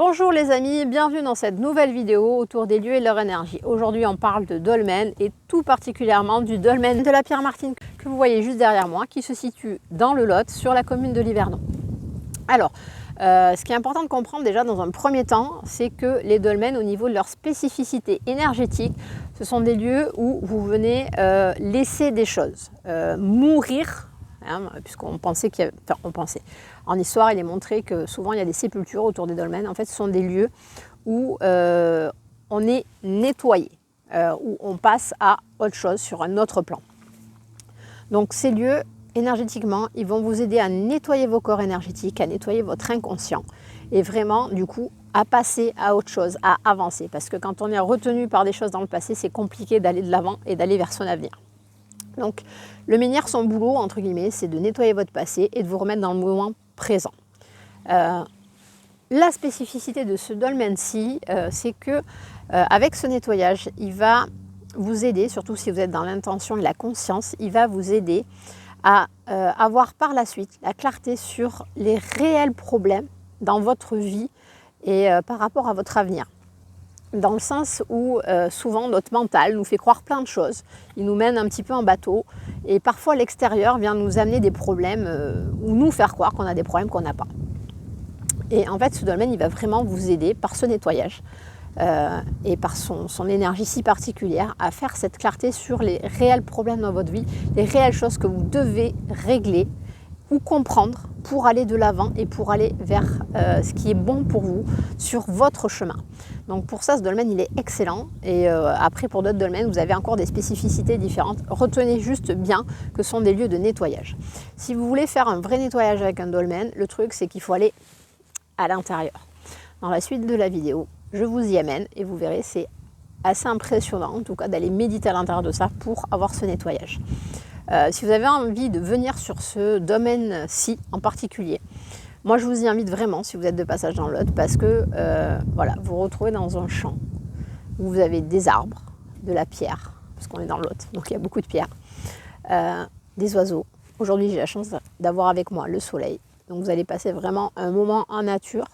Bonjour les amis, bienvenue dans cette nouvelle vidéo autour des lieux et leur énergie. Aujourd'hui on parle de dolmen et tout particulièrement du dolmen de la Pierre Martine que vous voyez juste derrière moi qui se situe dans le Lot sur la commune de Livernon. Alors, ce qui est important de comprendre déjà dans un premier temps, c'est que les dolmens au niveau de leur spécificité énergétique, ce sont des lieux où vous venez laisser des choses, mourir. Puisqu'on pensait qu'il y avait, enfin on pensait, en histoire il est montré que souvent il y a des sépultures autour des dolmens. En fait ce sont des lieux où on est nettoyé, où on passe à autre chose sur un autre plan. Donc ces lieux énergétiquement ils vont vous aider à nettoyer vos corps énergétiques, à nettoyer votre inconscient et vraiment du coup à passer à autre chose, à avancer, parce que quand on est retenu par des choses dans le passé, c'est compliqué d'aller de l'avant et d'aller vers son avenir. Donc, le menhir, son boulot, entre guillemets, c'est de nettoyer votre passé et de vous remettre dans le moment présent. La spécificité de ce dolmen-ci, c'est que avec ce nettoyage, il va vous aider, surtout si vous êtes dans l'intention et la conscience, il va vous aider à avoir par la suite la clarté sur les réels problèmes dans votre vie et par rapport à votre avenir. Dans le sens où souvent notre mental nous fait croire plein de choses, il nous mène un petit peu en bateau et parfois l'extérieur vient nous amener des problèmes ou nous faire croire qu'on a des problèmes qu'on n'a pas. Et en fait ce dolmen il va vraiment vous aider par ce nettoyage et par son énergie si particulière à faire cette clarté sur les réels problèmes dans votre vie, les réelles choses que vous devez régler ou comprendre pour aller de l'avant et pour aller vers ce qui est bon pour vous sur votre chemin. Donc pour ça, ce dolmen, il est excellent. Et après, pour d'autres dolmens, vous avez encore des spécificités différentes. Retenez juste bien que ce sont des lieux de nettoyage. Si vous voulez faire un vrai nettoyage avec un dolmen, le truc, c'est qu'il faut aller à l'intérieur. Dans la suite de la vidéo, je vous y amène et vous verrez, c'est assez impressionnant, en tout cas, d'aller méditer à l'intérieur de ça pour avoir ce nettoyage. Si vous avez envie de venir sur ce domaine-ci en particulier, moi je vous y invite vraiment si vous êtes de passage dans le Lot, parce que voilà, vous vous retrouvez dans un champ où vous avez des arbres, de la pierre, parce qu'on est dans le Lot, donc il y a beaucoup de pierres, des oiseaux. Aujourd'hui j'ai la chance d'avoir avec moi le soleil, donc vous allez passer vraiment un moment en nature.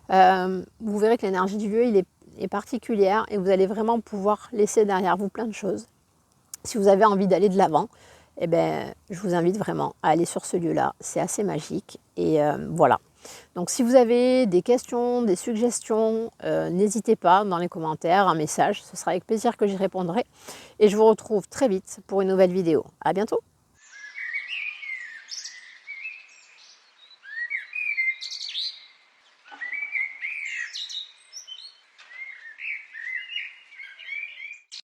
Vous verrez que l'énergie du lieu est particulière et vous allez vraiment pouvoir laisser derrière vous plein de choses. Si vous avez envie d'aller de l'avant, eh ben, je vous invite vraiment à aller sur ce lieu-là. C'est assez magique. Et voilà. Donc si vous avez des questions, des suggestions, n'hésitez pas dans les commentaires, un message. Ce sera avec plaisir que j'y répondrai. Et je vous retrouve très vite pour une nouvelle vidéo. À bientôt.